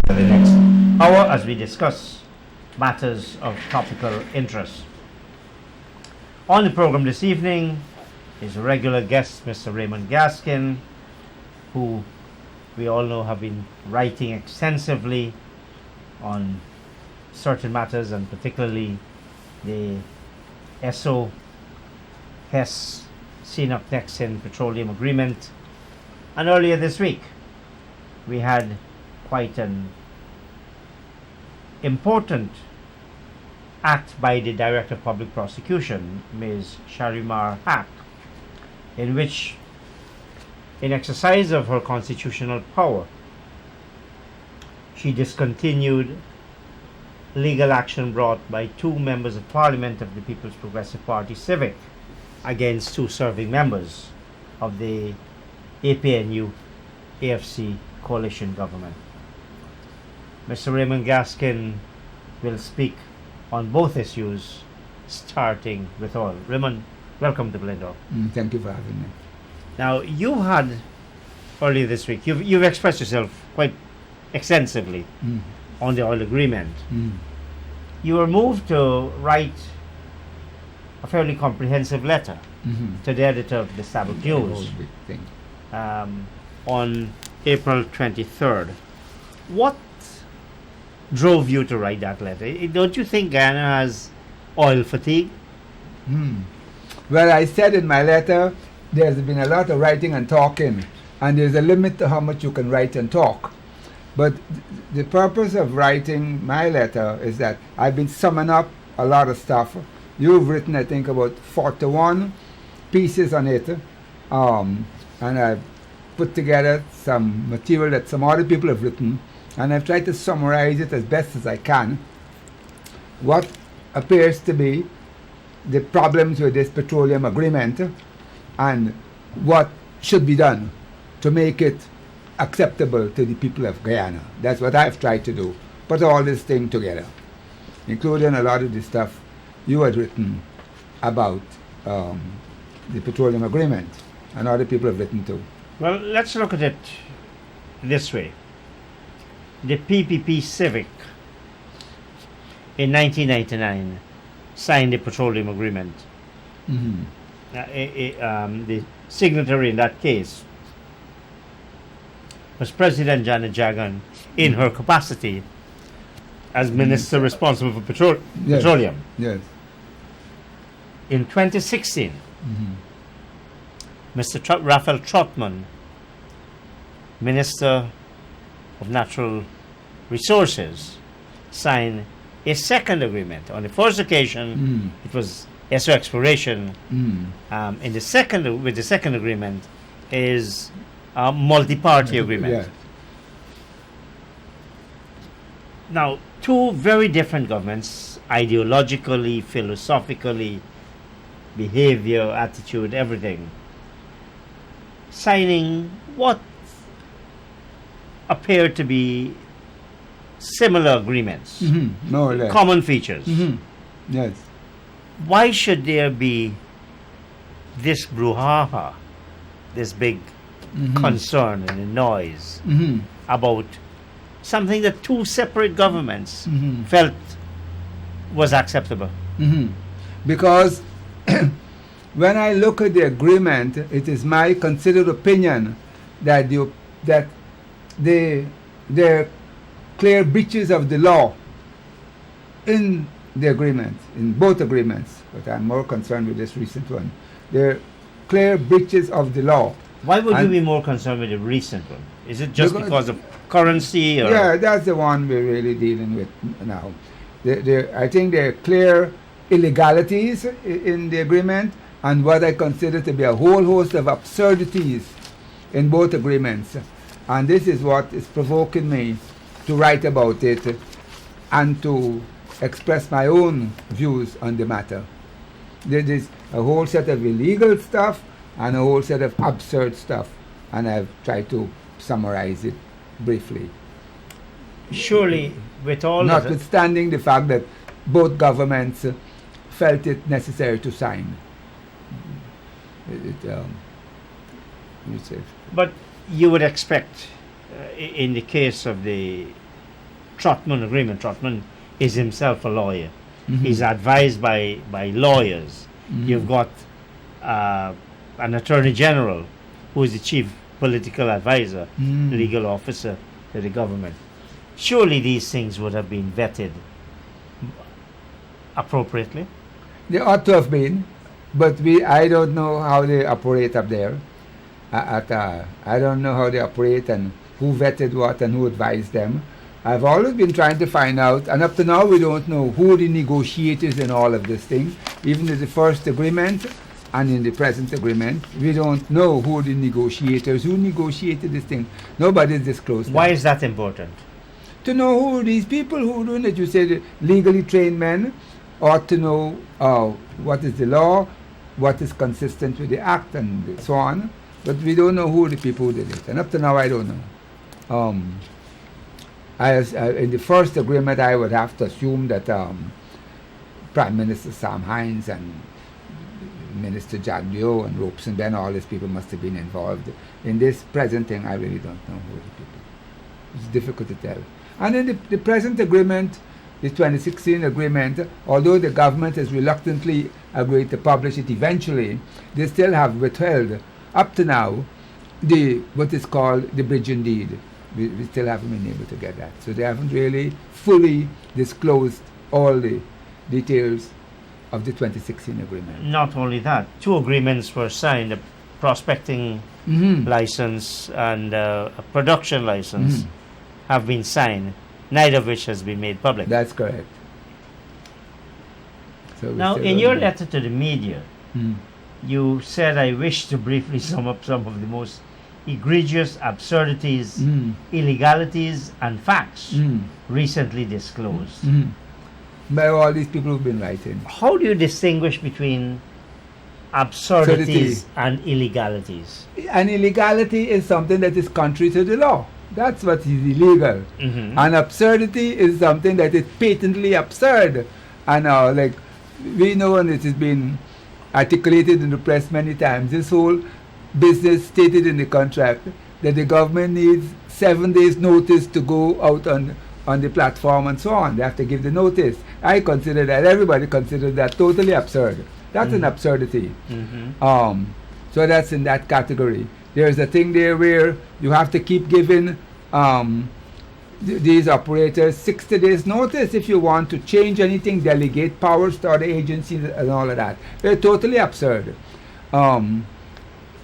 for the next hour as we discuss matters of topical interest. On the program this evening is a regular guest, Mr. Ramon Gaskin, who we all know have been writing extensively on certain matters, and particularly the ESO Hess CNOC Nexen petroleum agreement. And earlier this week we had quite an important act by the Director of Public Prosecution, Ms. Sharimar Haq, in which, in exercise of her constitutional power, she discontinued legal action brought by two members of Parliament of the People's Progressive Party Civic against two serving members of the APNU AFC coalition government. Mr. Ramon Gaskin will speak on both issues, starting with oil. Ramon, welcome to Blender. Thank you for having me. Now, you had earlier this week, you've expressed yourself quite extensively on the oil agreement. You were moved to write a fairly comprehensive letter to the editor of the Sabbath News on April 23rd. What drove you to write that letter? Don't you think Guyana has oil fatigue? Well, I said in my letter, there's been a lot of writing and talking, and there's a limit to how much you can write and talk. But the purpose of writing my letter is that I've been summing up a lot of stuff. You've written, I think, about 41 pieces on it, and I've put together some material that some other people have written, and I've tried to summarize it as best as I can. What appears to be the problems with this petroleum agreement and what should be done to make it acceptable to the people of Guyana. That's what I've tried to do. Put all this thing together, including a lot of the stuff you had written about the petroleum agreement, and other people have written too. Well, let's look at it this way. The PPP Civic in 1999 signed the petroleum agreement. The signatory in that case was President Janet Jagan in her capacity as minister responsible for petroleum. Yes. In 2016, Mr. Raphael Trotman, Minister of Natural Resources, signed a second agreement. On the first occasion, it was ESO exploration. In the second, with the second agreement, is a multi-party agreement. Yeah. Now, two very different governments, ideologically, philosophically, behavior, attitude, everything, signing what appear to be similar agreements, More or less. common features. Yes. Why should there be this brouhaha, this big concern and noise about something that two separate governments felt was acceptable? Because when I look at the agreement, it is my considered opinion that there are clear breaches of the law in the agreement, in both agreements, but I'm more concerned with this recent one. There are clear breaches of the law. Why would you be more concerned with the recent one? Is it just because of currency? Or? Yeah, that's the one we're really dealing with now. I think there are clear illegalities in the agreement, and what I consider to be a whole host of absurdities in both agreements. And this is what is provoking me to write about it and to express my own views on the matter. There is a whole set of illegal stuff and a whole set of absurd stuff, and I've tried to summarize it briefly. Surely, with all notwithstanding the fact that both governments felt it necessary to sign. But you would expect, in the case of the Trotman agreement. Trotman is himself a lawyer. Mhm. He's advised by lawyers. Mhm. You've got an attorney general who is the chief political advisor, Mm. legal officer to the government. Surely these things would have been vetted appropriately. They ought to have been, but I don't know how they operate up there. I don't know how they operate and who vetted what and who advised them. I've always been trying to find out, and up to now we don't know who the negotiators in all of this thing. Even in the first agreement and in the present agreement, we don't know who the negotiators, who negotiated this thing. Nobody's disclosed. Why is that important? To know who these people who are doing it. You say the legally trained men ought to know what is the law, what is consistent with the act, and so on. But we don't know who the people who did it. And up to now, I don't know. In the first agreement, I would have to assume that Prime Minister Sam Hines and Minister John Leo and Robeson, then all these people must have been involved. In this present thing, I really don't know who the people. It's difficult to tell. And in the present agreement, the 2016 agreement, although the government has reluctantly agreed to publish it eventually, they still have withheld, up to now, what is called the bridge and deed. We still haven't been able to get that. So they haven't really fully disclosed all the details of the 2016 agreement. Not only that, two agreements were signed, a prospecting license and a production license have been signed, neither of which has been made public. That's correct. So now, in your letter to the media, you said, I wish to briefly sum up some of the most egregious absurdities, illegalities, and facts recently disclosed. By all these people who've been writing. How do you distinguish between absurdities and illegalities? An illegality is something that is contrary to the law. That's what is illegal. An absurdity is something that is patently absurd. And like we know, and it has been articulated in the press many times, this whole business stated in the contract that the government needs 7 days notice to go out on the platform and so on. They have to give the notice. I consider that, everybody considers that totally absurd. That's an absurdity. So that's in that category. There's a thing there where you have to keep giving these operators 60 days notice if you want to change anything, delegate powers to other agencies and all of that. They're totally absurd.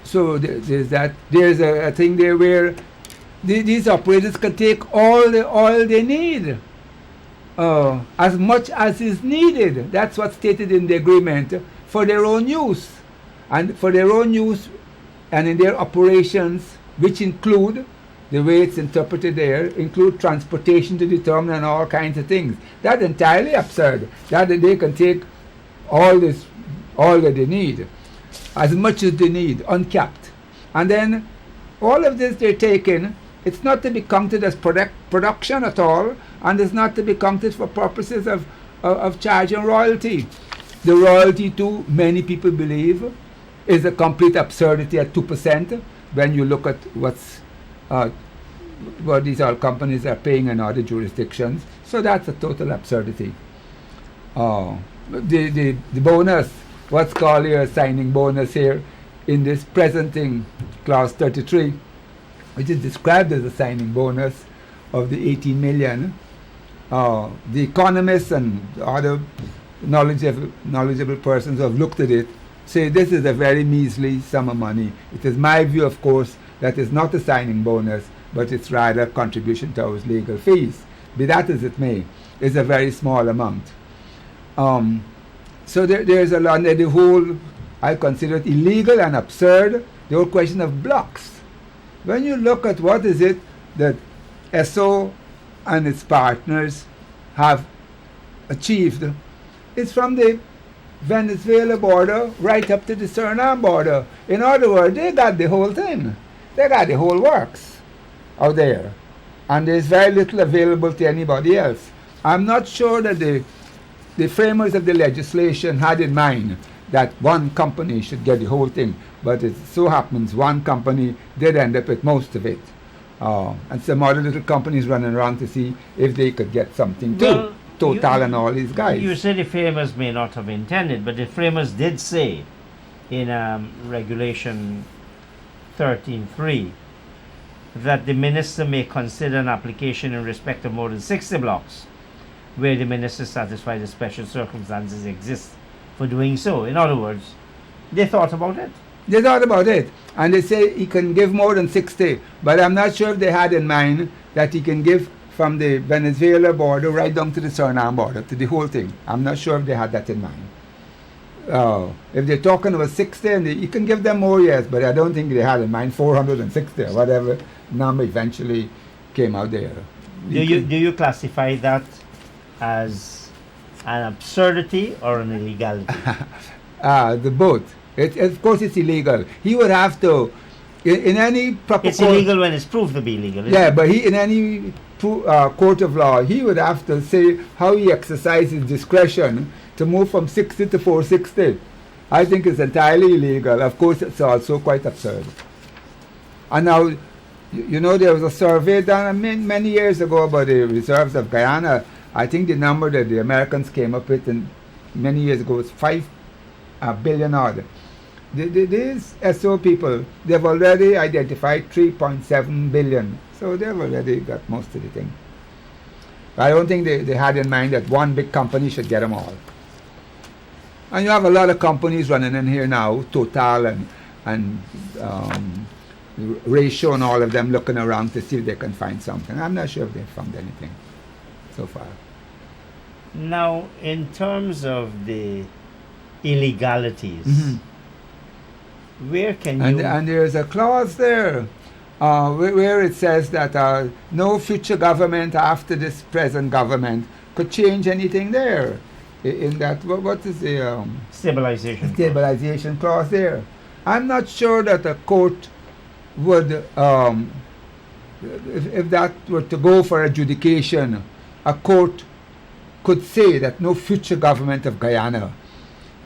So there's that. There's a thing there where these operators can take all the oil they need, as much as is needed. That's what's stated in the agreement, for their own use. And for their own use and in their operations, which include, the way it's interpreted there, include transportation to the terminal and all kinds of things. That's entirely absurd. That they can take all that they need, as much as they need, uncapped. And then all of this they're taking, it's not to be counted as production at all, and it's not to be counted for purposes of charging royalty. The royalty, too, many people believe, is a complete absurdity at 2% when you look at what these oil companies are paying in other jurisdictions. So that's a total absurdity. The bonus, what's called here a signing bonus here, in this present thing, clause 33, which is described as a signing bonus of the 18 million. The economists and other knowledgeable persons who have looked at it say this is a very measly sum of money. It is my view, of course, that it's not a signing bonus, but it's rather a contribution towards legal fees. Be that as it may, it's a very small amount. So there's a lot, the whole, I consider it illegal and absurd, the whole question of blocks. When you look at what is it that SO and its partners have achieved, it's from the Venezuela border right up to the Suriname border. In other words, they got the whole thing. They got the whole works out there. And there's very little available to anybody else. I'm not sure that the framers of the legislation had in mind that one company should get the whole thing. But it so happens one company did end up with most of it. And some other little companies running around to see if they could get something too. Well, Total and all these guys. You say the framers may not have intended, but the framers did say in Regulation 13.3 that the minister may consider an application in respect of more than 60 blocks where the minister satisfies the special circumstances exist for doing so. In other words, they thought about it. They thought about it, and they say he can give more than 60, but I'm not sure if they had in mind that he can give from the Venezuela border right down to the Suriname border, to the whole thing. I'm not sure if they had that in mind. If they're talking about 60, and you can give them more, yes, but I don't think they had in mind 460 or whatever number eventually came out there. Do you classify that as an absurdity or an illegality? The both. Of course, it's illegal. He would have to, in any proper. It's illegal when it's proved to be illegal. Yeah, but in any court of law, he would have to say how he exercises discretion to move from 60 to 460. I think it's entirely illegal. Of course, it's also quite absurd. And now, there was a survey done many years ago about the reserves of Guyana. I think the number that the Americans came up with many years ago was 5 billion odd. These SO people, they've already identified 3.7 billion. So they've already got most of the thing. I don't think they had in mind that one big company should get them all. And you have a lot of companies running in here now, Total and Ratio and all of them looking around to see if they can find something. I'm not sure if they've found anything so far. Now, in terms of the illegalities, where can you... And there's a clause there where it says that no future government after this present government could change anything there. In that, what is the... Stabilization clause there. I'm not sure that a court would, if that were to go for adjudication, a court could say that no future government of Guyana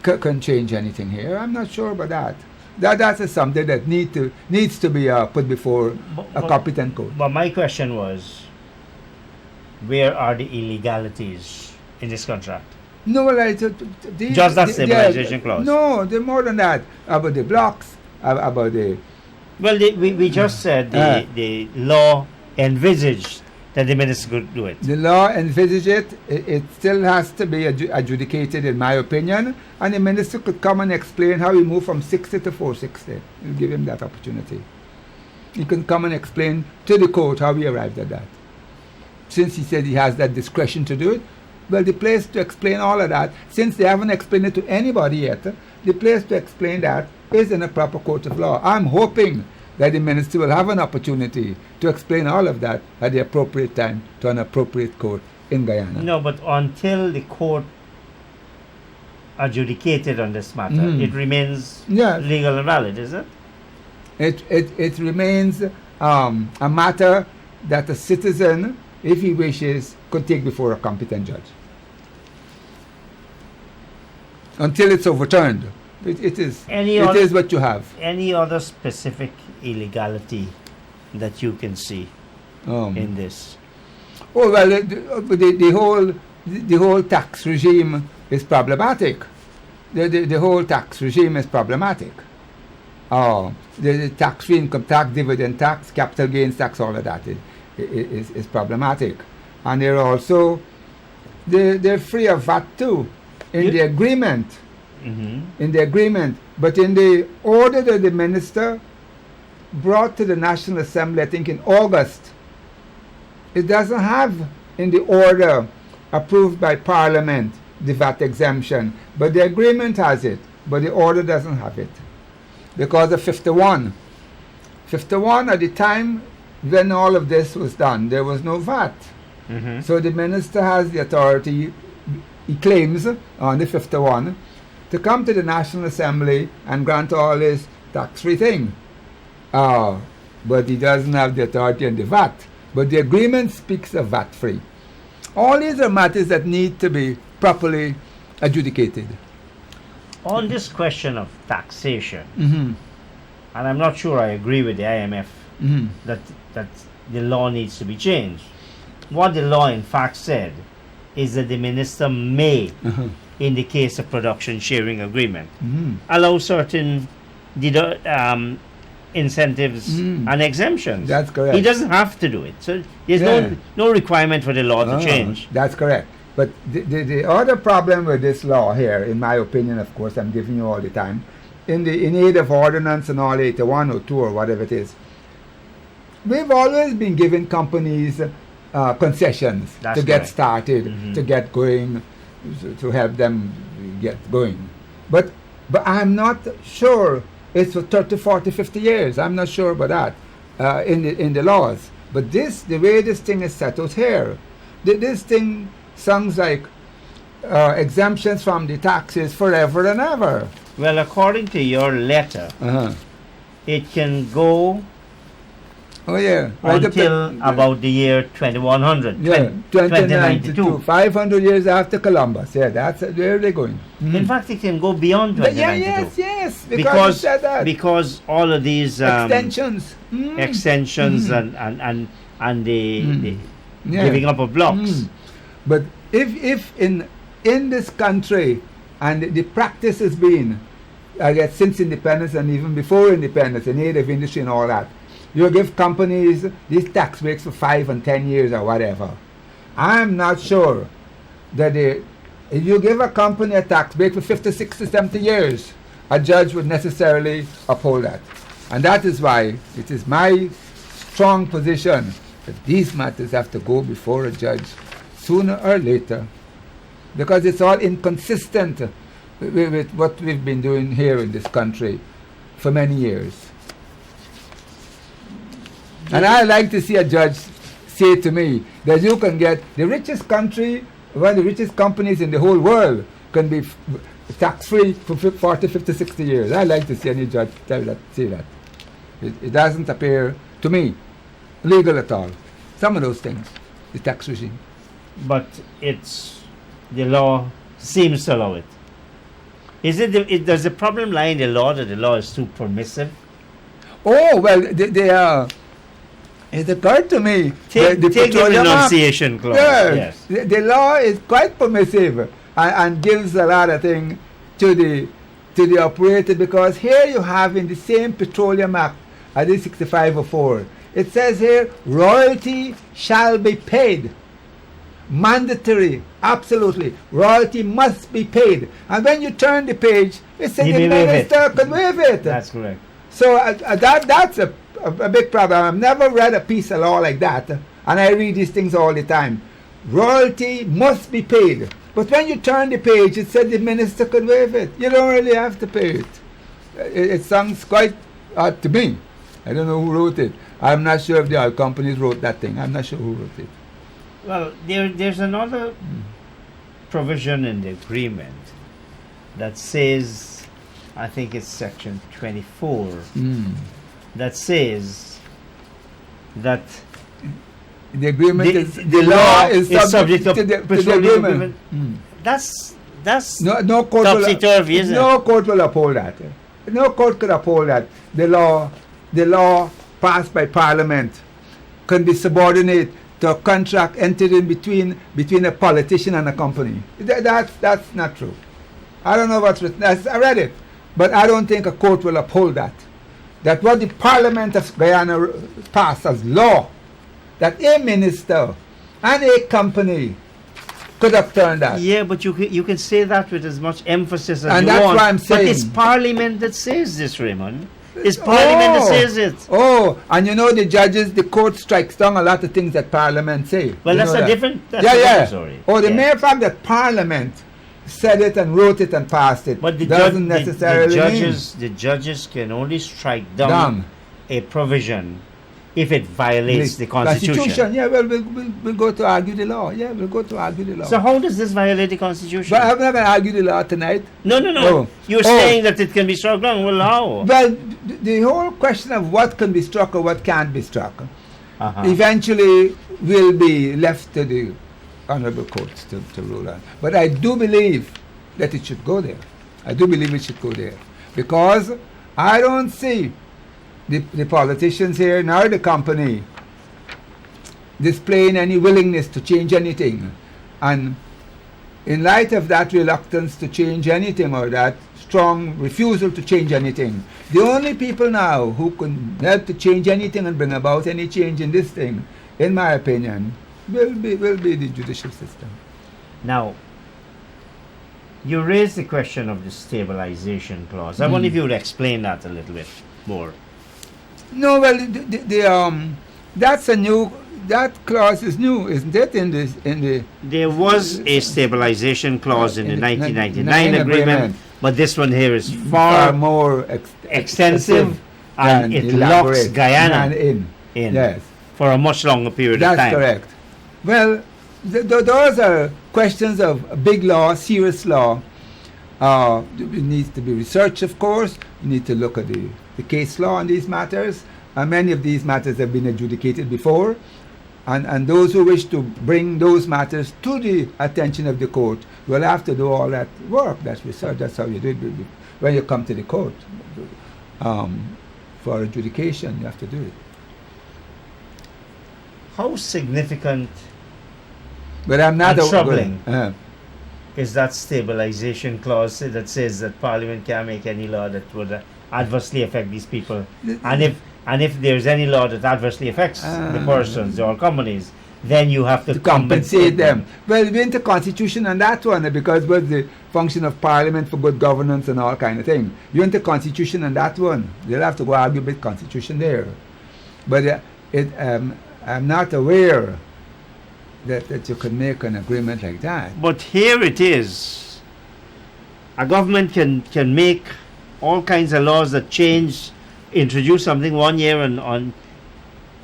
can change anything here. I'm not sure about that. That's something that needs to be put before a competent court. But my question was, where are the illegalities in this contract? No, just that stabilization clause. No, they're more than that. About the blocks, about the... Well, we just said the law envisaged that the minister could do it. The law envisaged it. It still has to be adjudicated, in my opinion, and the minister could come and explain how he moved from 60 to 460. We'll give him that opportunity. He can come and explain to the court how he arrived at that. Since he said he has that discretion to do it, well, the place to explain all of that, since they haven't explained it to anybody yet, the place to explain that is in a proper court of law. I'm hoping that the minister will have an opportunity to explain all of that at the appropriate time to an appropriate court in Guyana. No, but until the court adjudicated on this matter, it remains legal and valid, is it? It remains a matter that a citizen, if he wishes, could take before a competent judge. Until it's overturned. It is what you have. Any other specific illegality that you can see in this? Oh well, the whole tax regime is problematic. The whole tax regime is problematic. The tax-free income tax, dividend tax, capital gains tax, all of that is problematic, and they're also they're free of VAT too in the agreement. In the agreement, but in the order that the minister brought to the National Assembly, I think in August, it doesn't have in the order approved by Parliament the VAT exemption, but the agreement has it, but the order doesn't have it because of 51 at the time when all of this was done, there was no VAT. So the minister has the authority, he claims on the 51, to come to the National Assembly and grant all this tax-free thing. But he doesn't have the authority on the VAT. But the agreement speaks of VAT-free. All these are matters that need to be properly adjudicated. On this question of taxation, and I'm not sure I agree with the IMF that the law needs to be changed. What the law in fact said is that the minister may, in the case of production sharing agreement, allow certain incentives and exemptions. That's correct. He doesn't have to do it. So there's no requirement for the law to change. That's correct. But the other problem with this law here, in my opinion, of course, I'm giving you all the time, in aid of ordinance and all 81 or 2 or whatever it is, we've always been giving companies concessions to get started, to get going, to help them get going. But I'm not sure it's for 30, 40, 50 years. I'm not sure about that in the laws. But the way this thing is settled here, this thing sounds like exemptions from the taxes forever and ever. Well, according to your letter, it can go right until about the year 2100, 2092. 500 years after Columbus. Yeah, that's where they're going. In fact, it can go beyond 2092. Yes, because all of these extensions and the giving up of blocks. But if in this country, and the practice has been, I guess, since independence and even before independence, the native industry and all that, you give companies these tax breaks for 5 and 10 years or whatever. I'm not sure that if you give a company a tax break for 50, 60, 70 years, a judge would necessarily uphold that. And that is why it is my strong position that these matters have to go before a judge sooner or later, because it's all inconsistent with what we've been doing here in this country for many years. And I like to see a judge say to me that you can get the richest country, one of the richest companies in the whole world can be tax-free for 40, 50, 60 years. I like to see any judge say that. It doesn't appear to me legal at all. Some of those things, the tax regime. But the law seems to allow it. Does the problem lie in the law, that the law is too permissive? Oh, well, they are. It occurred to me. Take the renunciation clause. Yes. The law is quite permissive and gives a lot of things to the operator, because here you have in the same Petroleum Act, I think 6504, it says here, royalty shall be paid. Mandatory, absolutely. Royalty must be paid. And when you turn the page, it says the minister can waive it. That's correct. So that's a big problem. I've never read a piece of law like that, and I read these things all the time. Royalty must be paid. But when you turn the page, it said the minister could waive it. You don't really have to pay it. It sounds quite odd to me. I don't know who wrote it. I'm not sure if the oil companies wrote that thing. I'm not sure who wrote it. Well, there's another provision in the agreement that says, I think it's section 24, that says that the agreement the law is subject to the agreement. That's no court topsy-turvy, isn't it? No court will uphold that. No court could uphold that. The law passed by Parliament can be subordinate to a contract entered in between a politician and a company. That's not true. I don't know what's written. I read it, but I don't think a court will uphold that. That what the Parliament of Guyana passed as law, that a minister and a company could have turned that. Yeah, but you can say that with as much emphasis as and you that's want. What I'm saying. But it's Parliament that says this, Raymond. It's Parliament that says it. Oh, and you know the court strikes down a lot of things that Parliament say. Well, that's a different story. Oh, the mere fact that Parliament said it and wrote it and passed it, but doesn't necessarily mean. The judges can only strike down a provision if it violates the Constitution. Yeah, well, we'll go to argue the law. Yeah, we'll go to argue the law. So how does this violate the Constitution? But I'm not going to argue the law tonight. No. Oh. You're saying that it can be struck down. Well, how? Well, the whole question of what can be struck or what can't be struck eventually will be left to the honorable courts to rule on. But I do believe that it should go there. I do believe it should go there. Because I don't see the politicians here nor the company displaying any willingness to change anything. And in light of that reluctance to change anything, or that strong refusal to change anything, the only people now who can help to change anything and bring about any change in this thing, in my opinion, will be the judicial system. Now, you raised the question of the stabilization clause. I wonder if you would explain that a little bit more. No, well, that's a new. That clause is new, isn't it? There was a stabilization clause in the 1999 agreement, but this one here is far more extensive, and it locks Guyana in yes, for a much longer period of time. That's correct. Well, those are questions of big law, serious law. It needs to be researched, of course. You need to look at the case law on these matters. Many of these matters have been adjudicated before. And those who wish to bring those matters to the attention of the court will have to do all that work. That's research. That's how you do it when you come to the court. For adjudication, you have to do it. How significant but I'm not and troubling is that stabilization clause that says that Parliament can't make any law that would adversely affect these people? And if there's any law that adversely affects the persons or companies, then you have to compensate them. Well, we're into constitution on that one, because it was the function of Parliament for good governance and all kind of thing. You're into constitution on that one. You'll have to go argue with constitution there. But I'm not aware that you can make an agreement like that. But here it is. A government can make all kinds of laws that change, introduce something one year and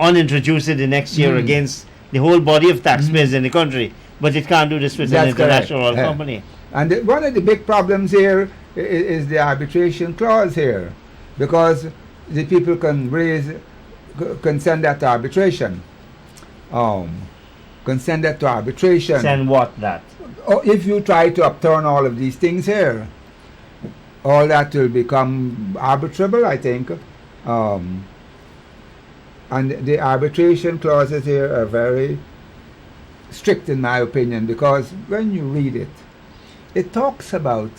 unintroduce it the next year against the whole body of taxpayers in the country, but it can't do this with an international company. And one of the big problems here is the arbitration clause here, because the people can send that to arbitration. Send what that? If you try to upturn all of these things here, all that will become arbitrable, I think. And the arbitration clauses here are very strict, in my opinion, because when you read it, it talks about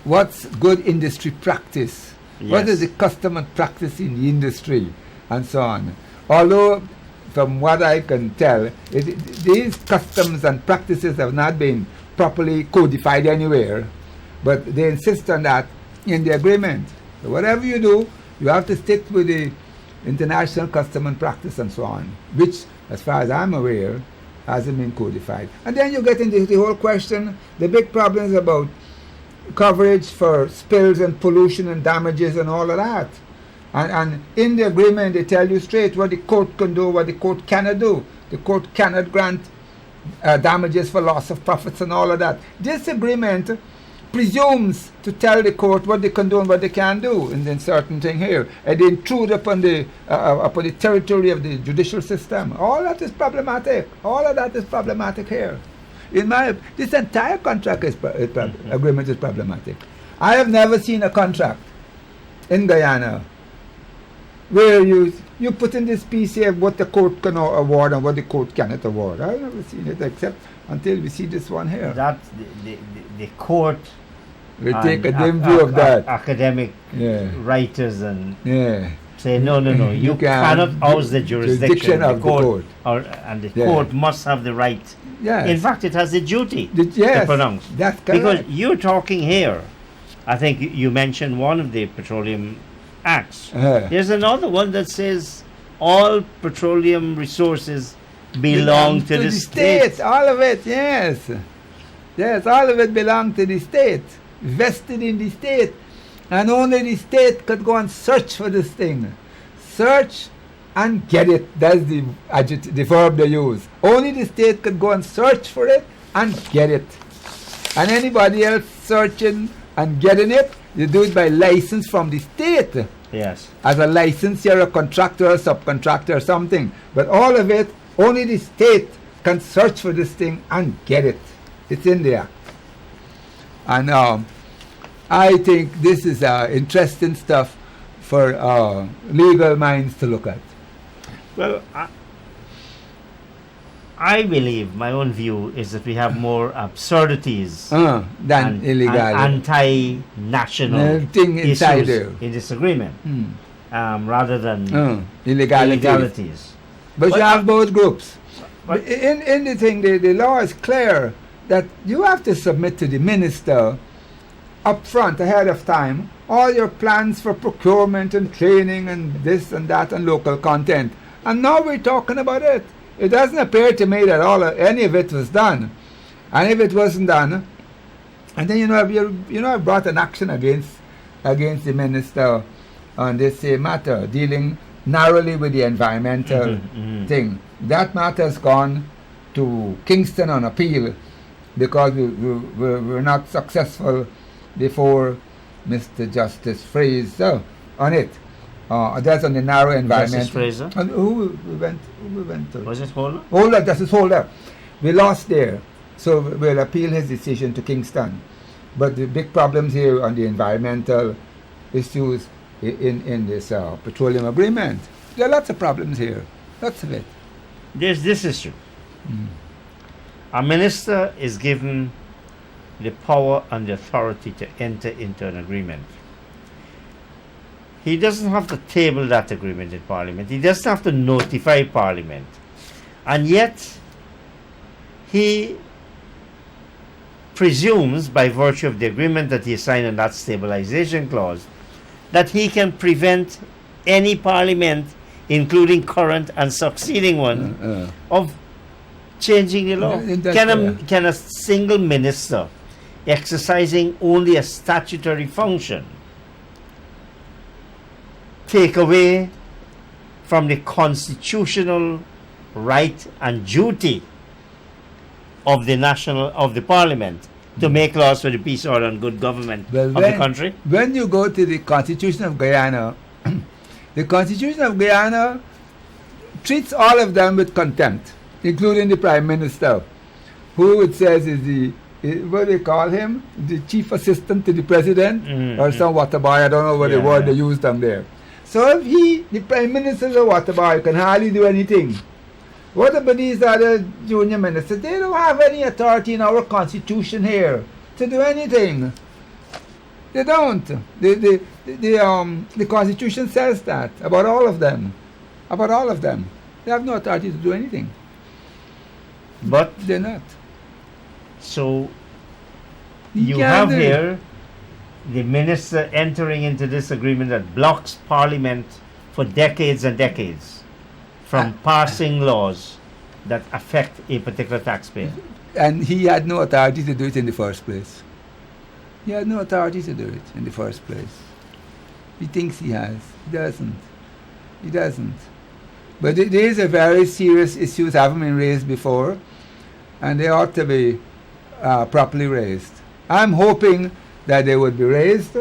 what's good industry practice, what is the custom and practice in the industry, and so on. Although, from what I can tell, these customs and practices have not been properly codified anywhere, but they insist on that in the agreement. So whatever you do, you have to stick with the international custom and practice and so on, which, as far as I'm aware, hasn't been codified. And then you get into the whole question, the big problems about coverage for spills and pollution and damages and all of that. And in the agreement, they tell you straight what the court can do, what the court cannot do. The court cannot grant damages for loss of profits and all of that. This agreement presumes to tell the court what they can do and what they can't do in certain thing here, and they intrude upon the territory of the judicial system. All that is problematic. All of that is problematic here. This entire contract agreement is problematic. I have never seen a contract in Guyana where you put in this piece here what the court can award and what the court cannot award. I've never seen it except until we see this one here. That the court we take a dim view of that. Academic writers and say no, you cannot oust the jurisdiction of the court. And the court must have the right. Yes. In fact, it has the duty to pronounce. That's correct. Because you're talking here, I think you mentioned one of the petroleum acts. There's another one that says all petroleum resources belong to the state. All of it, yes. Yes, all of it belongs to the state, vested in the state. And only the state could go and search for this thing. Search and get it. That's the verb they use. Only the state could go and search for it and get it. And anybody else searching and getting it, you do it by license from the state. Yes. As a licensor, a contractor, a subcontractor, or something. But all of it, only the state can search for this thing and get it. It's in there. And I think this is interesting stuff for legal minds to look at. Well, I believe my own view is that we have more absurdities than illegality. Anti-national thing inside issues there. in this agreement, rather than Illegalities. illegalities. But you have both groups. But- In the thing, the law is clear that you have to submit to the minister up front, ahead of time, all your plans for procurement and training and this and that and local content. And now we're talking about it. It doesn't appear to me that any of it was done. And if it wasn't done, and then I brought an action against the minister on this same matter, dealing narrowly with the environmental thing. That matter has gone to Kingston on appeal because we're not successful before Mr. Justice Fraser on it. That's on the narrow environmental. Justice Fraser? And who we went to? Was it Holder? Holder, Justice Holder. We lost there. So we'll appeal his decision to Kingston. But the big problems here on the environmental issues in this petroleum agreement. There are lots of problems here. Lots of it. There's this issue. A minister is given the power and the authority to enter into an agreement. He doesn't have to table that agreement in Parliament. He doesn't have to notify Parliament. And yet, he presumes, by virtue of the agreement that he signed on that stabilization clause, that he can prevent any Parliament, including current and succeeding one, of changing the law. Can a single minister exercising only a statutory function take away from the constitutional right and duty of the Parliament to make laws for the peace, order, and good government of the country? When you go to the Constitution of Guyana, the Constitution of Guyana treats all of them with contempt, including the Prime Minister, who it says is what do they call him? The chief assistant to the president, or some water boy. I don't know what the word they used down there. So if the Prime Minister is a water boy, can hardly do anything. What about these other junior ministers? They don't have any authority in our Constitution here to do anything. They don't. The Constitution says that about all of them. About all of them. They have no authority to do anything. But they're not. So you have here the minister entering into this agreement that blocks Parliament for decades and decades from passing laws that affect a particular taxpayer. And he had no authority to do it in the first place. He had no authority to do it in the first place. He thinks he has. He doesn't. He doesn't. But these are very serious issues, haven't been raised before, and they ought to be properly raised. I'm hoping that they would be raised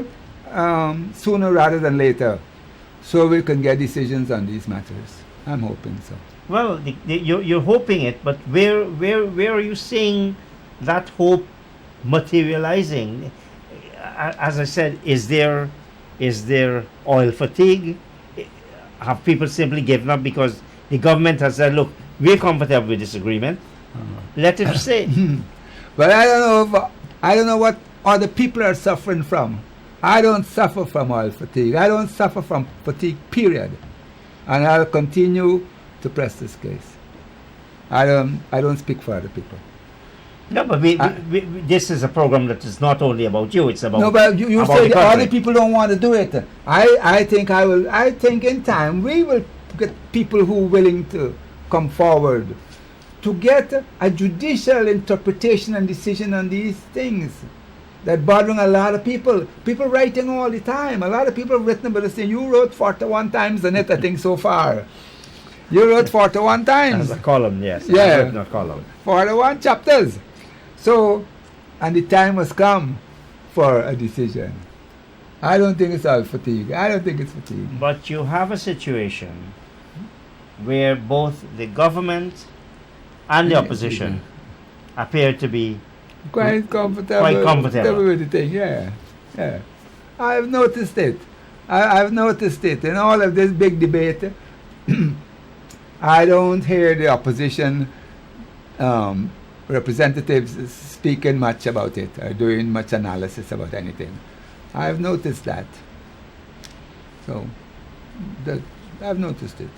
sooner rather than later, so we can get decisions on these matters. I'm hoping so. Well, you're hoping it, but where are you seeing that hope materializing? As I said, is there oil fatigue? Have people simply given up because the government has said, look, we're comfortable with this agreement, let it stay? But I don't know what other people are suffering from. I don't suffer from oil fatigue. I don't suffer from fatigue, period. And I'll continue to press this case. I don't speak for other people. No, but this is a program that is not only about you. It's about no, but you about say the the other country. people don't want to do it. I think in time we will get people who are willing to come forward to get a judicial interpretation and decision on these things that bothering a lot of people. People writing all the time. A lot of people have written about this thing. You wrote 41 times on it, I think, so far. You wrote 41 times. As a column, yes. Yeah. Not column. 41 chapters. So, and the time has come for a decision. I don't think it's all fatigue. I don't think it's fatigue. But you have a situation where both the government and the opposition appear to be quite comfortable with the thing. Yeah. I've noticed it. I've noticed it in all of this big debate. I don't hear the opposition representatives speaking much about it or doing much analysis about anything. I've noticed that. So, I've noticed it.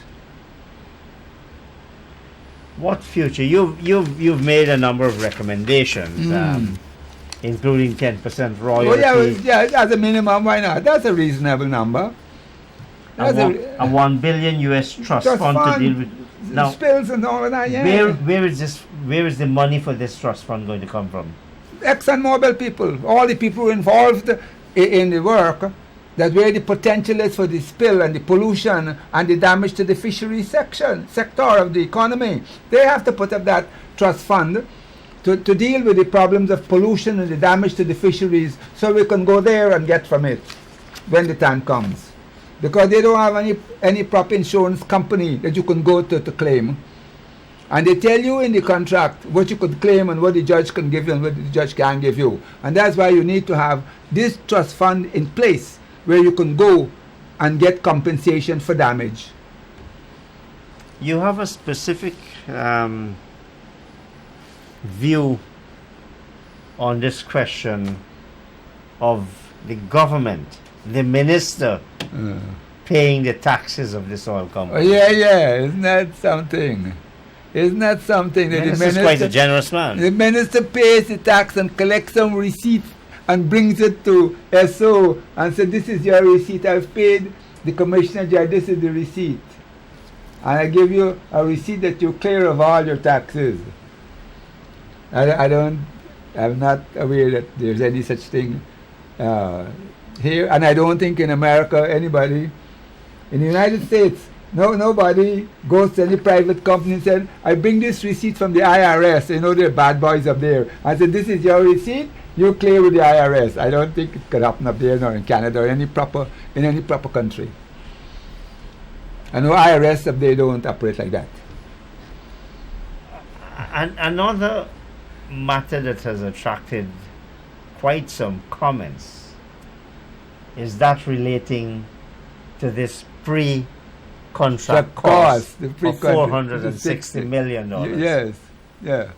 What future? You've made a number of recommendations, including 10% royalty. Oh yeah, as a minimum, why not? That's a reasonable number. A $1 billion US trust fund to deal with now spills and all of that. Yeah. Where is the money for this trust fund going to come from? ExxonMobil people, all the people involved in the work, that where the potential is for the spill and the pollution and the damage to the fishery sector of the economy. They have to put up that trust fund to deal with the problems of pollution and the damage to the fisheries, so we can go there and get from it when the time comes. Because they don't have any proper insurance company that you can go to claim. And they tell you in the contract what you could claim and what the judge can give you and what the judge can't give you. And that's why you need to have this trust fund in place where you can go and get compensation for damage. You have a specific view on this question of the government, the minister, paying the taxes of this oil company. Oh, yeah, isn't that something? Isn't that something? That the minister is quite a generous man. The minister pays the tax and collects some receipt and brings it to SO and said, this is your receipt, I've paid the commissioner judge, this is the receipt. And I give you a receipt that you clear of all your taxes. I'm not aware that there's any such thing here, and I don't think in America anybody, in the United States, nobody goes to any private company and said, I bring this receipt from the IRS, you know, they're bad boys up there. I said, this is your receipt, you clear with the IRS. I don't think it could happen up there nor in Canada or in any proper country. I know IRS up there don't operate like that. And another matter that has attracted quite some comments is that relating to this pre-contract cost of $460 million. Yes, yeah.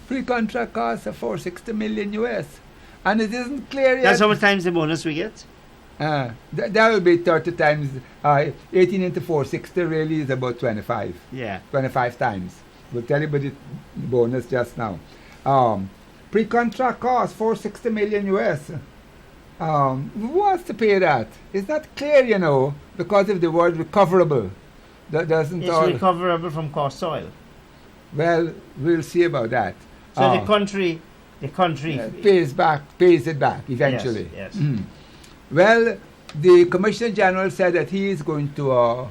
Pre-contract cost of $460 million US. And it isn't clear yet. That's how much times the bonus we get? That will be 30 times, 18 into 460 really is about 25. Yeah. 25 times. We'll tell you about the bonus just now. Pre-contract cost, $460 million US. Who wants to pay that? It's not clear, you know, because of the word recoverable. That doesn't it's recoverable from cost oil. Well, we'll see about that. So the country pays it back eventually. Yes. Well, the Commissioner General said that he is going to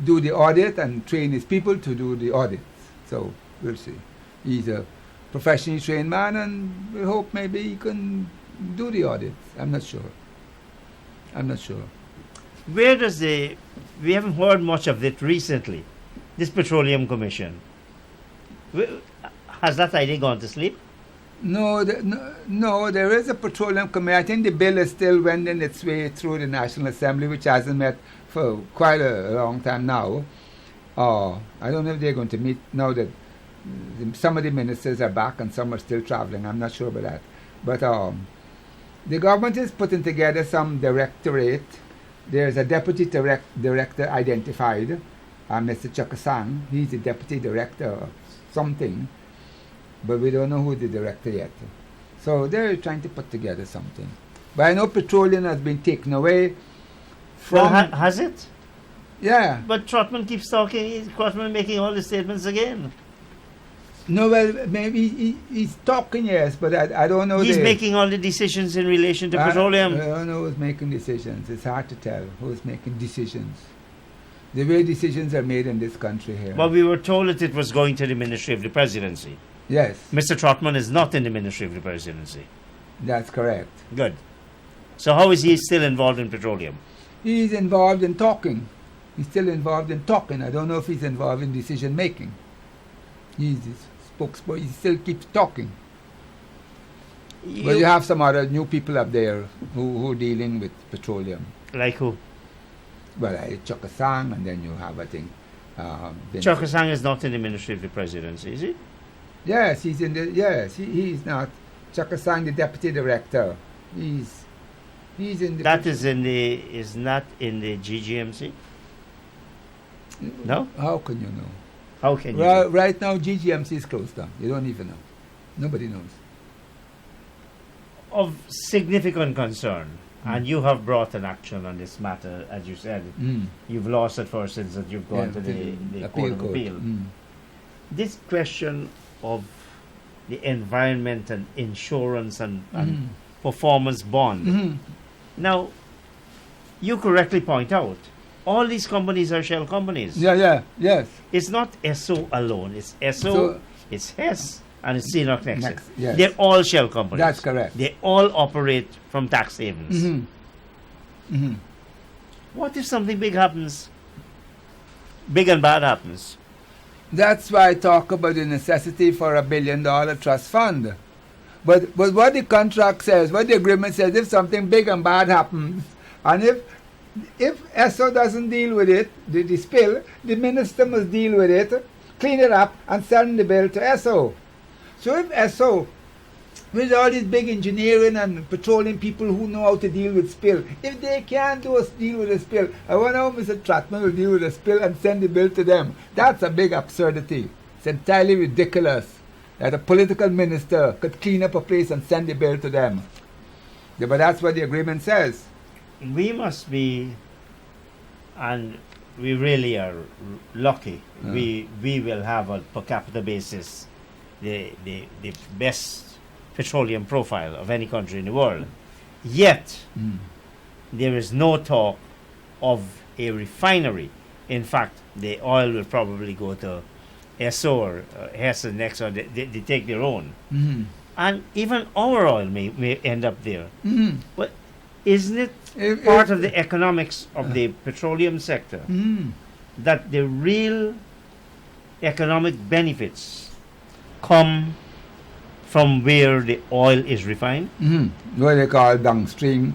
do the audit and train his people to do the audits. So we'll see. He's a professionally trained man, and we hope maybe he can do the audits. I'm not sure. Where does we haven't heard much of it recently, this Petroleum Commission. Has that idea gone to sleep? No, there is a Petroleum Commission. I think the bill is still wending its way through the National Assembly, which hasn't met for quite a long time now. I don't know if they're going to meet now that some of the ministers are back and some are still traveling. I'm not sure about that. But the government is putting together some directorate. There's a deputy director identified, Mr. Chakasang. He's the deputy director of something, but we don't know who the director yet. So they're trying to put together something. But I know petroleum has been taken away from... Well, has it? Yeah. But Trotman keeps talking, Trotman making all the statements again. No, well, maybe he's talking, yes, but I don't know. He's making all the decisions in relation to petroleum. I don't know who's making decisions. It's hard to tell who's making decisions. The way decisions are made in this country here. Well, we were told that it was going to the Ministry of the Presidency. Yes. Mr. Trotman is not in the Ministry of the Presidency. That's correct. Good. So how is he still involved in petroleum? He's involved in talking. He's still involved in talking. I don't know if he's involved in decision making. He's the spokesperson. He still keeps talking. But you have some other new people up there who are dealing with petroleum. Like who? Well, Chokasang, and then you have, I think... Chokasang is not in the Ministry of the Presidency, is he? Yes, he's in the. Yes, he's not. Chakasang, the deputy director. He's in the. That is not in the GGMC. No. How can you know? How can you? know? Right now, GGMC is closed down. You don't even know. Nobody knows. Of significant concern, and you have brought an action on this matter, as you said. You've lost at first since that you've gone to the Court of Appeal. This question of the environment and insurance and performance bond. Now, you correctly point out, all these companies are shell companies. Yes. It's not SO alone. It's SO, it's HES, and it's CNOC Nexus. Yes. They're all shell companies. That's correct. They all operate from tax havens. What if something big happens? Big and bad happens. That's why I talk about the necessity for $1 billion trust fund. But what the contract says, what the agreement says, if something big and bad happens, and if SO doesn't deal with it, the spill, the minister must deal with it, clean it up, and send the bill to SO. So if SO, with all these big engineering and petroleum people who know how to deal with spill, if they can't deal with a spill, I wonder how Mr. Trotman will deal with a spill and send the bill to them. That's a big absurdity. It's entirely ridiculous that a political minister could clean up a place and send the bill to them. Yeah, but that's what the agreement says. We must be, and we really are lucky. We will have a per capita basis the best petroleum profile of any country in the world. Yet, there is no talk of a refinery. In fact, the oil will probably go to SO or Hess and Next, or they take their own. And even our oil may end up there. But isn't it part of the economics of the petroleum sector that the real economic benefits come from where the oil is refined? What they call downstream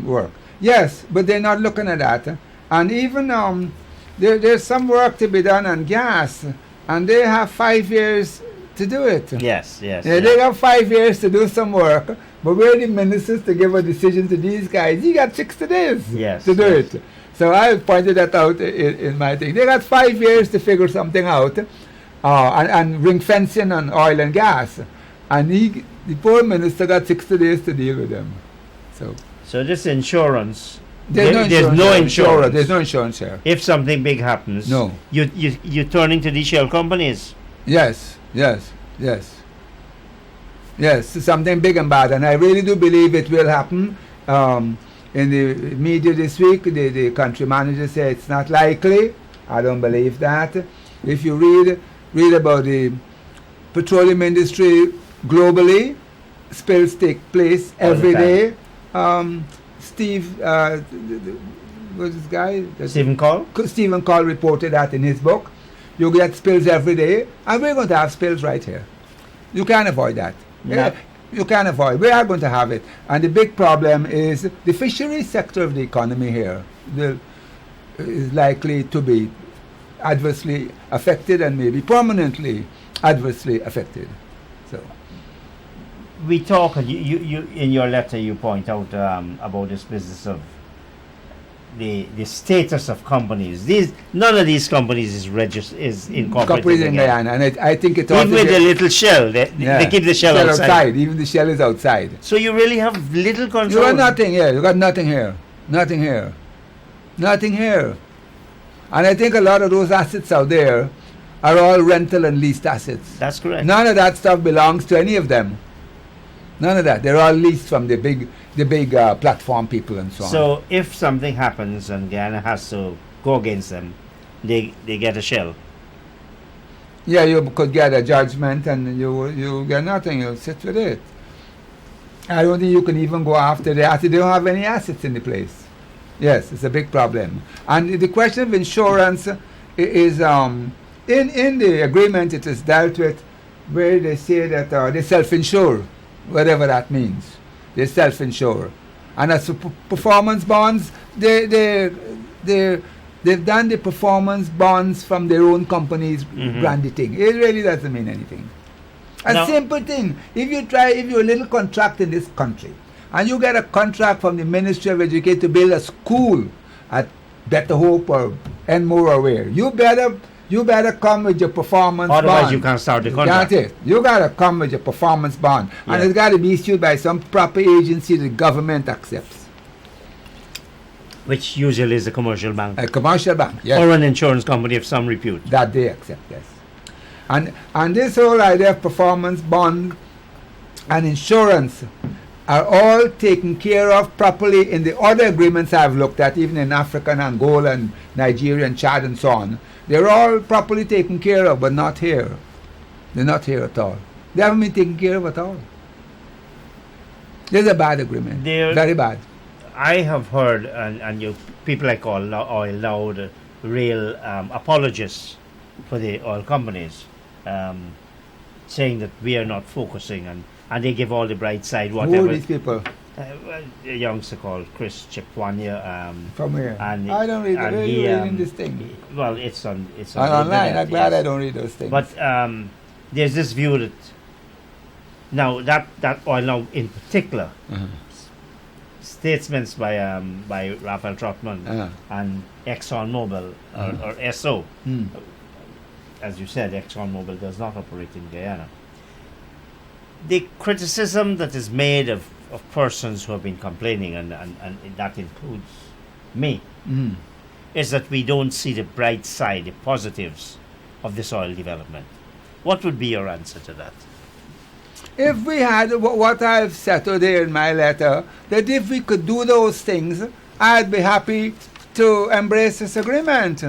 work. Yes, but they're not looking at that. And even there's some work to be done on gas, and they have 5 years to do it. Yes. They have 5 years to do some work, but where the ministers to give a decision to these guys? You got 60 days to do it. So I pointed that out in my thing. They got 5 years to figure something out. And ring fencing on oil and gas, and the poor minister got 60 days to deal with them. So this insurance, there's no insurance. There's no insurance here. If something big happens, no, you're turning to these shell companies. Yes, something big and bad, and I really do believe it will happen. In the media this week, the country manager said it's not likely. I don't believe that. If you read about the petroleum industry globally, spills take place every day. Steve, what's this guy? Stephen Call? Stephen Call reported that in his book. You get spills every day, and we're going to have spills right here. You can't avoid that. You can't avoid. We are going to have it. And the big problem is the fisheries sector of the economy here is likely to be adversely affected, and maybe permanently adversely affected. So we talk, you in your letter you point out about this business of the status of companies. None of these companies is incorporated in Guyana, and I think it even with the little shell, they keep the shell outside. Even the shell is outside. So you really have little control. You got nothing here. You got nothing here. Nothing here. And I think a lot of those assets out there are all rental and leased assets. That's correct. None of that stuff belongs to any of them. None of that. They're all leased from the big platform people and so on. So if something happens and Guyana has to go against them, they get a shell. Yeah, you could get a judgment and you get nothing. You'll sit with it. I don't think you can even go after the assets. They don't have any assets in the place. Yes, it's a big problem. And the question of insurance is in the agreement it is dealt with, where they say that they self-insure, whatever that means. They self-insure. And as for performance bonds, the They've done the performance bonds from their own companies, brandy thing. It really doesn't mean anything. A simple thing. If you're a little contract in this country, and you get a contract from the Ministry of Education to build a school at Better Hope or Enmore or where, you better come with your performance bond. Otherwise you can't start the contract. That's it. You got to come with your performance bond. Yeah. And it's got to be issued by some proper agency the government accepts. Which usually is a commercial bank. A commercial bank, yes. Or an insurance company of some repute. That they accept, yes. And this whole idea of performance bond and insurance are all taken care of properly in the other agreements I've looked at, even in Africa and Angola and Nigeria and Chad and so on. They're all properly taken care of, but not here. They're not here at all. They haven't been taken care of at all. There's a bad agreement. Very bad. I have heard, and you people like oil now, the real apologists for the oil companies, saying that we are not focusing, and they give all the bright side, whatever. Who are these people? A youngster called Chris Chipwania. From where? And I don't read reading this thing. Well, it's on online. I'm glad I don't read those things. But there's this view that now that oil now in particular, statements by Raphael Trotman and ExxonMobil or SO, as you said, ExxonMobil does not operate in Guyana. The criticism that is made of persons who have been complaining, and that includes me, is that we don't see the bright side, the positives of this oil development. What would be your answer to that? If we had what I've settled here in my letter, that if we could do those things, I'd be happy to embrace this agreement.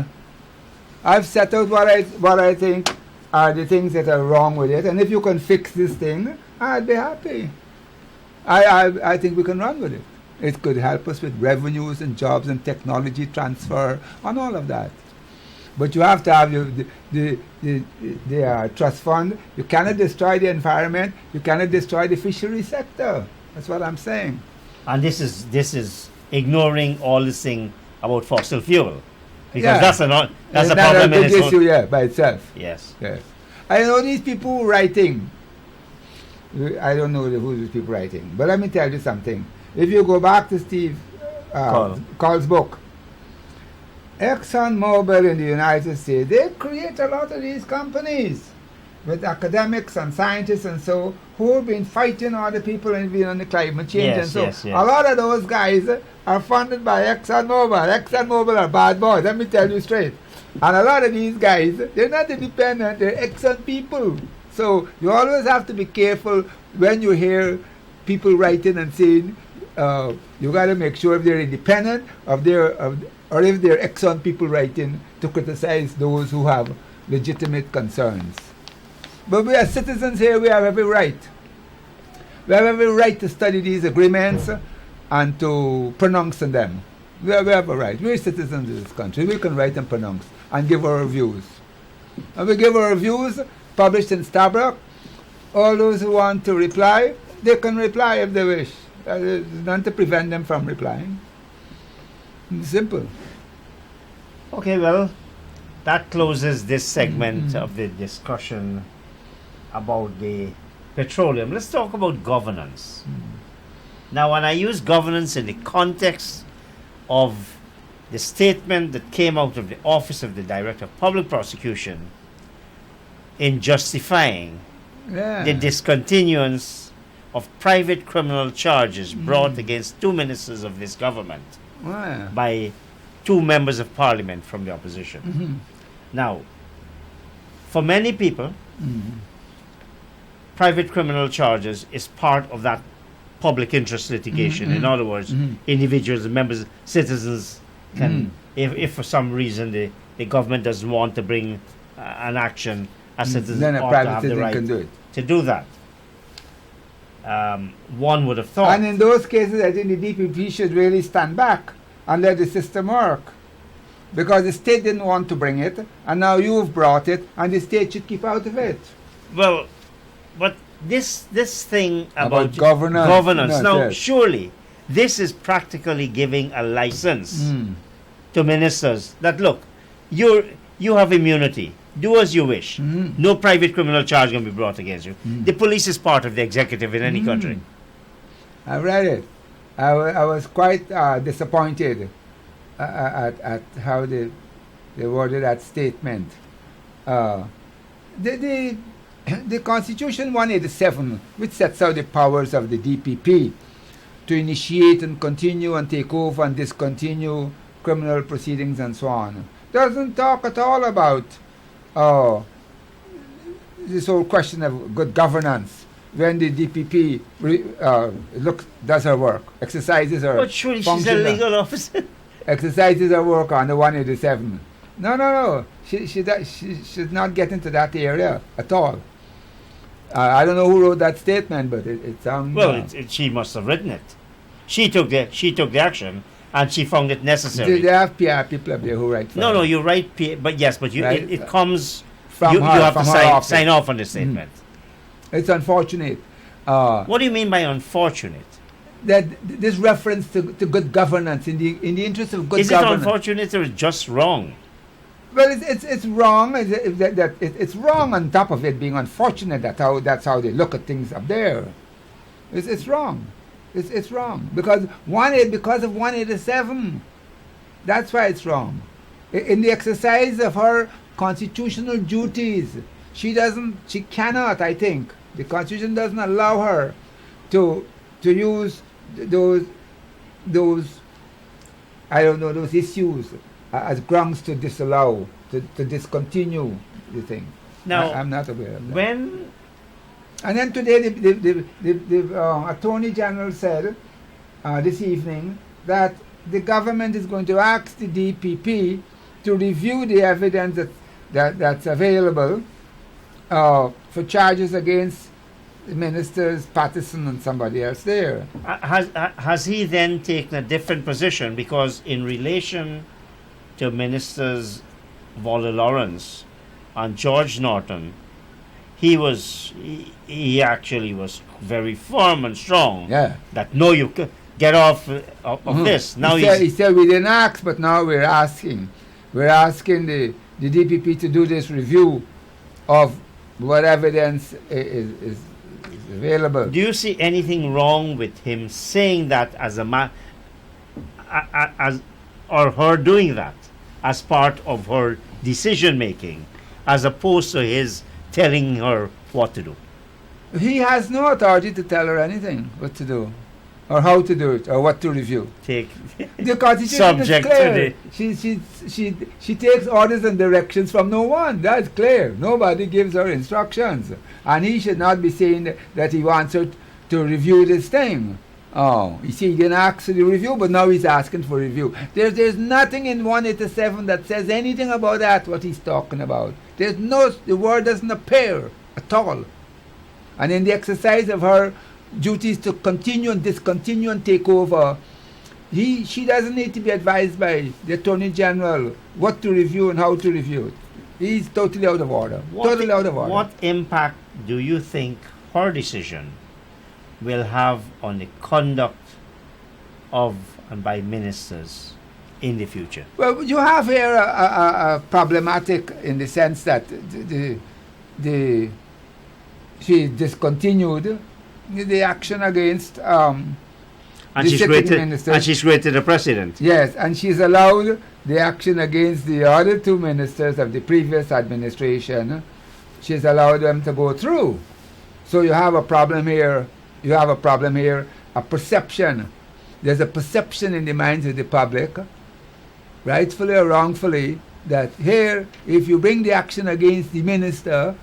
I've settled what I think are the things that are wrong with it, and if you can fix this thing, I'd be happy. I think we can run with it. It could help us with revenues and jobs and technology transfer and all of that. But you have to have the trust fund. You cannot destroy the environment. You cannot destroy the fishery sector. That's what I'm saying. And this is ignoring all this thing about fossil fuel, because that's a problem in its issue, by itself. Yes. I know these people writing. I don't know who these people writing, but let me tell you something. If you go back to Steve Call's book, ExxonMobil in the United States, they create a lot of these companies with academics and scientists and so, who have been fighting all the people and been on the climate change and so. Yes. A lot of those guys are funded by ExxonMobil. ExxonMobil are bad boys, let me tell you straight. And a lot of these guys, they're not independent, they're Exxon people. So you always have to be careful when you hear people writing and saying, you got to make sure if they're independent or if they're Exxon people writing to criticize those who have legitimate concerns. But we as citizens here, we have every right. We have every right to study these agreements and to pronounce on them. We have a right. We're citizens of this country. We can write and pronounce and give our views. And we give our views published in Stabroek. All those who want to reply, they can reply if they wish. There's none to prevent them from replying. It's simple. Okay, well, that closes this segment of the discussion about the petroleum. Let's talk about governance. Now, when I use governance in the context of the statement that came out of the Office of the Director of Public Prosecution in justifying the discontinuance of private criminal charges brought against two ministers of this government by two members of parliament from the opposition. Now, for many people, private criminal charges is part of that public interest litigation. In other words, individuals, members, citizens can, if for some reason the government doesn't want to bring an action, a citizen then a ought to private have the citizen right can do it. to do that. One would have thought. And in those cases, I think the DPP should really stand back and let the system work. Because the state didn't want to bring it, and now you've brought it, and the state should keep out of it. Well, but this thing about governance. Now, surely, this is practically giving a license to ministers that, look, you have immunity. Do as you wish. No private criminal charge can be brought against you. The police is part of the executive in any country. I read it. I was quite disappointed at how they worded that statement. The Constitution 187, which sets out the powers of the DPP to initiate and continue and take over and discontinue criminal proceedings and so on, doesn't talk at all about this whole question of good governance when the DPP does her work, exercises her But surely she's a legal officer. exercises her work on the 187. No. She's not getting to that area at all. I don't know who wrote that statement, but it sounds... Well, she must have written it. She took the action, and she found it necessary. They have PR people up there who write for her. No, you write, but yes, but Right. it comes From you her, have from to her office. sign off on the statement. It's unfortunate What do you mean by unfortunate? that this reference to good governance in the interest of good Is it governance. unfortunate or just wrong? Well, it's wrong. It's wrong on top of it being unfortunate. That's how they look at things up there. It's wrong. It's wrong because of 187. That's why it's wrong. In the exercise of her constitutional duties, she cannot. I think the Constitution doesn't allow her to use those those issues as grounds to disallow, to discontinue the thing. Now, I'm not aware of that. when And then today, the Attorney General said this evening that the government is going to ask the DPP to review the evidence that's available for charges against ministers Patterson and somebody else there. has he then taken a different position? Because in relation to ministers Vola Lawrence and George Norton, he actually was very firm and strong. Yeah. That no, you get off of this. Now he said we didn't ask, but now we're asking. We're asking the DPP to do this review of what evidence is available. Do you see anything wrong with him saying that as or her doing that as part of her decision making, as opposed to his telling her what to do? He has no authority to tell her anything what to do, or how to do it, or what to review. Take The Constitution subject is clear. to She takes orders and directions from no one. That's clear. Nobody gives her instructions, and he should not be saying that he wants her to review this thing. Oh, you see, he didn't ask for the review, but now he's asking for review. There's nothing in 187 that says anything about that, what he's talking about. The word doesn't appear at all. And in the exercise of her duties to continue and discontinue and take over, she doesn't need to be advised by the Attorney General what to review and how to review it. He's totally out of order. Totally out of order. What impact do you think her decision will have on the conduct of and by ministers in the future? Well, you have here a problematic in the sense that she discontinued the action against And the she's sitting rated, minister. and she's rated the president. Yes, and she's allowed the action against the other two ministers of the previous administration. She's allowed them to go through. So you have a problem here. A perception. There's a perception in the minds of the public, rightfully or wrongfully, that here, if you bring the action against the minister,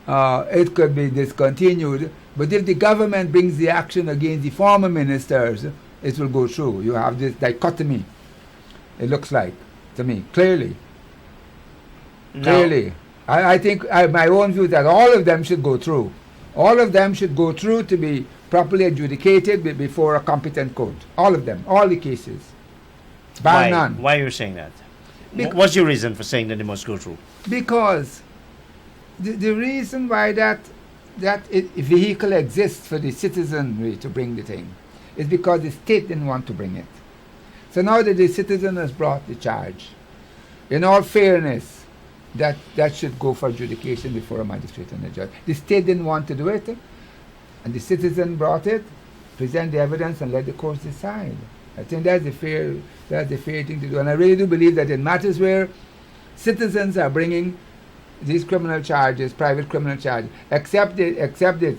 it could be discontinued. But if the government brings the action against the former ministers, it will go through. You have this dichotomy, it looks like, to me, clearly. Clearly. I think my own view is that all of them should go through. All of them should go through to be properly adjudicated before a competent court. All of them, all the cases. Bar none. Why are you saying that? What's your reason for saying that they must go through? Because the reason why that vehicle exists for the citizenry to bring the thing is because the state didn't want to bring it. So now that the citizen has brought the charge, in all fairness, that should go for adjudication before a magistrate and a judge. The state didn't want to do it, and the citizen brought it, present the evidence, and let the courts decide. I think that's the fair thing to do. And I really do believe that in matters where citizens are bringing these criminal charges, private criminal charges, except the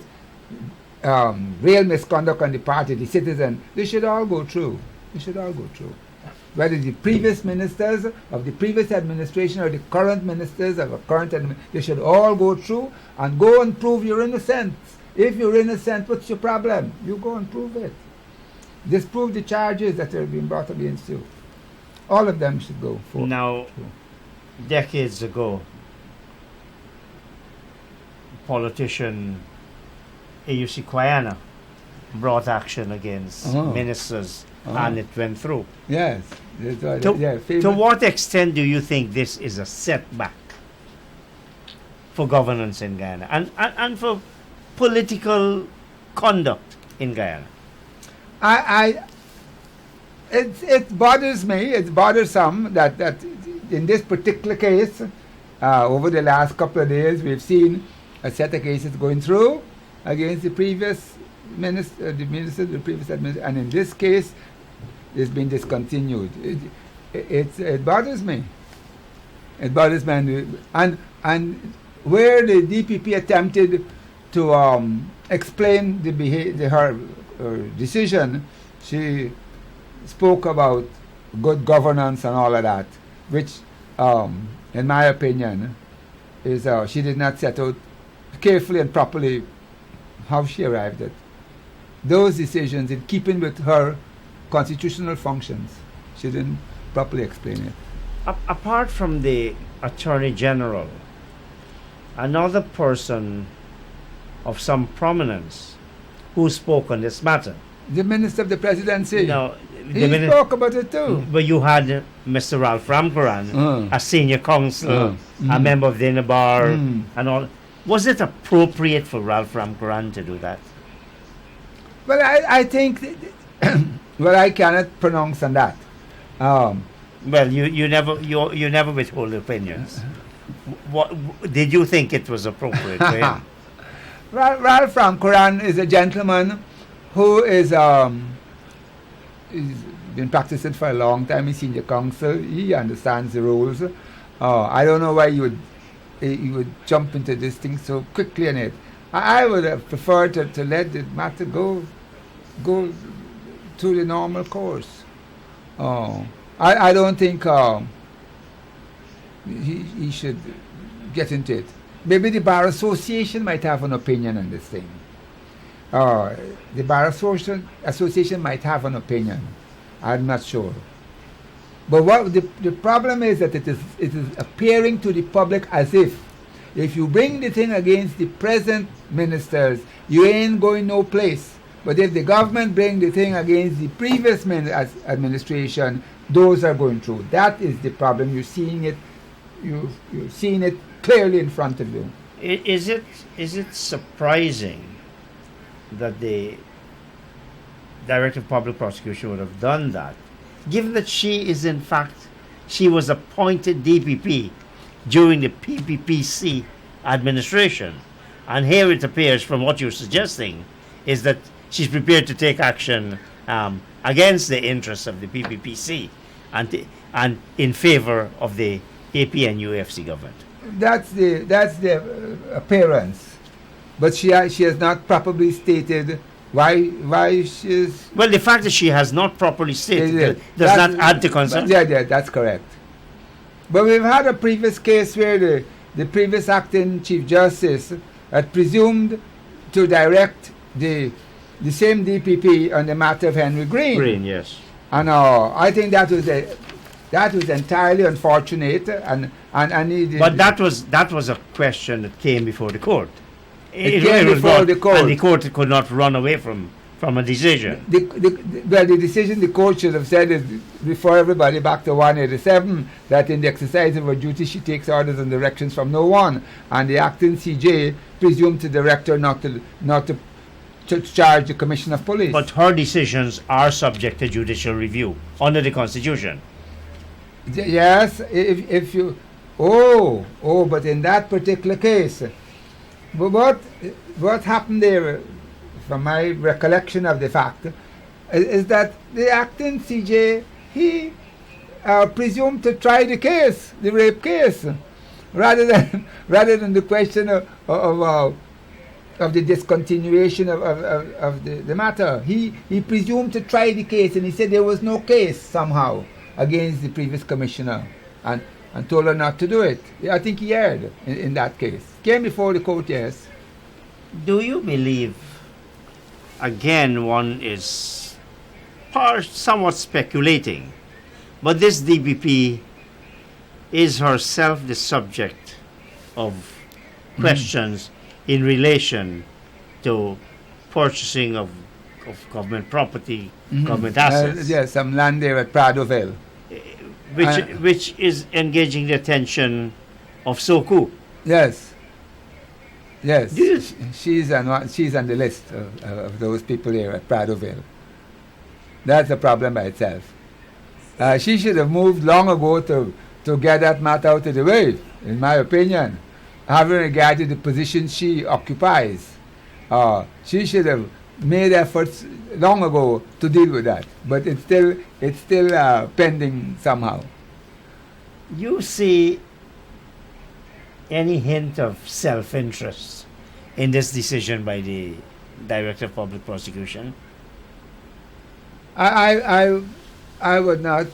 real misconduct on the part of the citizen, they should all go through. They should all go through. Whether the previous ministers of the previous administration or the current ministers of a current administration, they should all go through and go and prove you're innocent. If you're innocent, what's your problem? You go and prove it. Disprove the charges that are being brought against you. All of them should go forward. Now, decades ago, politician A.U.C. Quayana brought action against ministers, and it went through. Yes. To what extent do you think this is a setback for governance in Guyana and for political conduct in Guyana? It bothers me. It's bothersome that in this particular case, over the last couple of days, we've seen a set of cases going through against the previous minister, the previous administration, and in this case, it's been discontinued. It bothers me. It bothers me, and where the DPP attempted to explain her decision, she spoke about good governance and all of that, which, in my opinion, is she did not set out carefully and properly how she arrived at those decisions in keeping with her constitutional functions. She didn't properly explain it. Apart from the Attorney General, another person of some prominence who spoke on this matter. The Minister of the Presidency. No, he spoke about it too. But you had Mr. Ralph Ramkaran, a senior counsel, a member of the inner bar, and all. Was it appropriate for Ralph Ramkaran to do that? Well, I think, well, I cannot pronounce on that. Well, you never withhold opinions. What did you think it was appropriate for him? Ralph Ramkaran is a gentleman who is he's been practicing for a long time. He's senior counsel. He understands the rules. I don't know why you would jump into this thing so quickly in it. I would have preferred to let the matter go through the normal course. I don't think he should get into it. Maybe the Bar Association might have an opinion on this thing. The Bar Association might have an opinion. I'm not sure. But what the problem is that it is appearing to the public as if you bring the thing against the present ministers, you ain't going no place. But if the government bring the thing against the previous administration, those are going through. That is the problem. You're seeing it. You're seeing it clearly in front of you. Is it surprising that the Director of Public Prosecution would have done that, given that she was appointed DPP during the PPPC administration, and here it appears from what you're suggesting is that she's prepared to take action against the interests of the PPPC and in favor of the APNUFC government. That's the appearance, but she has not properly stated why she's. Well, the fact that she has not properly stated does not add to concern. Yeah, that's correct. But we've had a previous case where the previous acting Chief Justice had presumed to direct the same DPP on the matter of Henry Green. Green, yes. And I think that was entirely unfortunate, and but that was a question that came before the court. It came before the court, and the court could not run away from a decision. The decision the court should have said is, refer everybody back to 187, that in the exercise of her duty she takes orders and directions from no one, and the acting CJ presumed to director not to to charge the Commissioner of Police. But her decisions are subject to judicial review under the Constitution. Yes, if you... but in that particular case, but what happened there, from my recollection of the fact, is that the acting CJ, he presumed to try the case, the rape case, rather than the question of the discontinuation of the matter. He presumed to try the case, and he said there was no case somehow against the previous commissioner, and told her not to do it. I think he erred in that case. Came before the court, yes. Do you believe, again, one is somewhat speculating, but this DPP is herself the subject of questions in relation to purchasing of government property, government assets. Yes, some land there at Pradoville. Which is engaging the attention of Soku. Yes. She's on the list of those people here at Pradoville. That's a problem by itself. She should have moved long ago to get that matter out of the way, in my opinion, having regard to the position she occupies. She should have made efforts long ago to deal with that, but it's still pending somehow. You see any hint of self-interest in this decision by the Director of Public Prosecution? I would not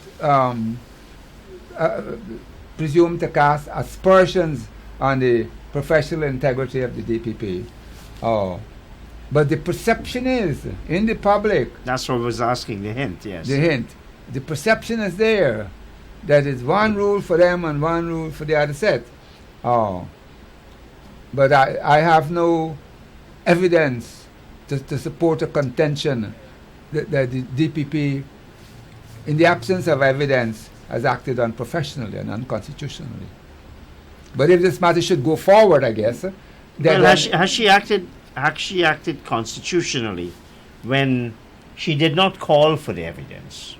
presume to cast aspersions on the professional integrity of the DPP. But the perception is, in the public... That's what I was asking, the hint, yes. The hint. The perception is there that it's one rule for them and one rule for the other set. But I have no evidence to support a contention that the DPP, in the absence of evidence, has acted unprofessionally and unconstitutionally. But if this matter should go forward, I guess... Has she acted constitutionally when she did not call for the evidence?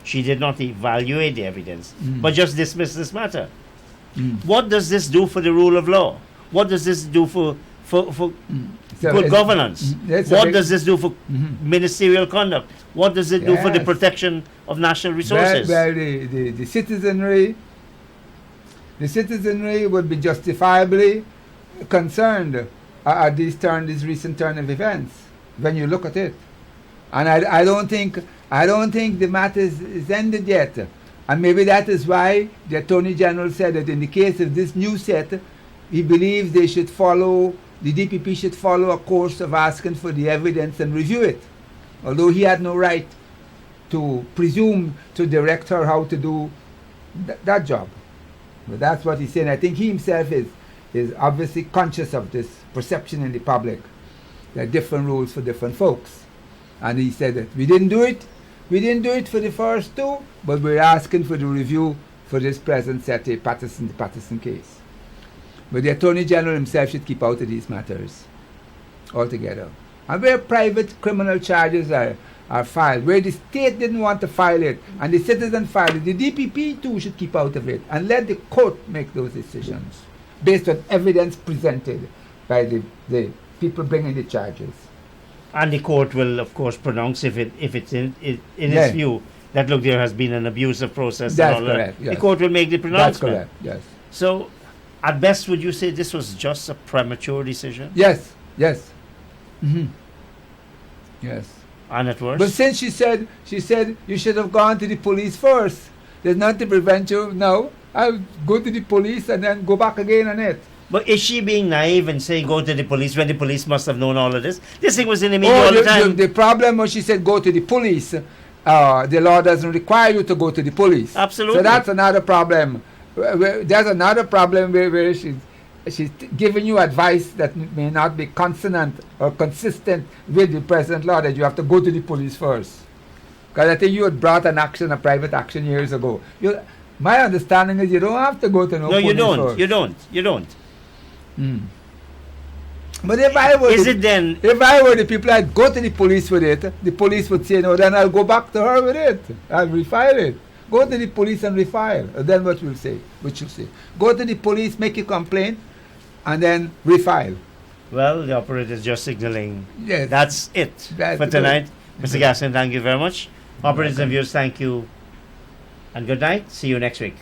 She did not evaluate the evidence, but just dismiss this matter. What does this do for the rule of law? What does this do for good governance? What does this do for ministerial conduct? What does it do for the protection of national resources? Well, the citizenry would be justifiably concerned at this recent turn of events when you look at it, and I don't think the matter is ended yet, and maybe that is why the Attorney General said that in the case of this new set, he believes the DPP should follow a course of asking for the evidence and review it, although he had no right to presume to direct her how to do that job. But that's what he's saying. I think he himself is obviously conscious of this perception in the public. There are different rules for different folks. And he said that we didn't do it for the first two, but we're asking for the review for this present set, the Patterson case. But the Attorney General himself should keep out of these matters altogether. And where private criminal charges are filed, where the state didn't want to file it, and the citizen filed it, the DPP too should keep out of it and let the court make those decisions based on evidence presented by the people bringing the charges. And the court will, of course, pronounce if it's in its view that, look, there has been an abusive process. That's and all correct. that. Yes. The court will make the pronouncement. That's correct, yes. So, at best, would you say this was just a premature decision? Yes. Yes. And at worst? But since she said you should have gone to the police first, there's nothing to prevent you now. I'll go to the police and then go back again on it. But is she being naive and saying go to the police when the police must have known all of this? This thing was in the media all the time. The problem was she said go to the police. The law doesn't require you to go to the police. Absolutely. So that's another problem. There's another problem where she's giving you advice that may not be consonant or consistent with the present law, that you have to go to the police first. Because I think you had brought a private action years ago. My understanding is you don't have to go to police first. You don't. But if I were Is the, it then? if I were the people, I'd go to the police with it. The police would say no, then I'll go back to her with it. I'll refile it. Go to the police and refile. And then what we'll say? What you'll say? Go to the police, make a complaint, and then refile. Well, the operator is just signaling. Yes. That's it That's for good. tonight. Mr. Gaskin, thank you very much. Operators and viewers, thank you. And good night. See you next week.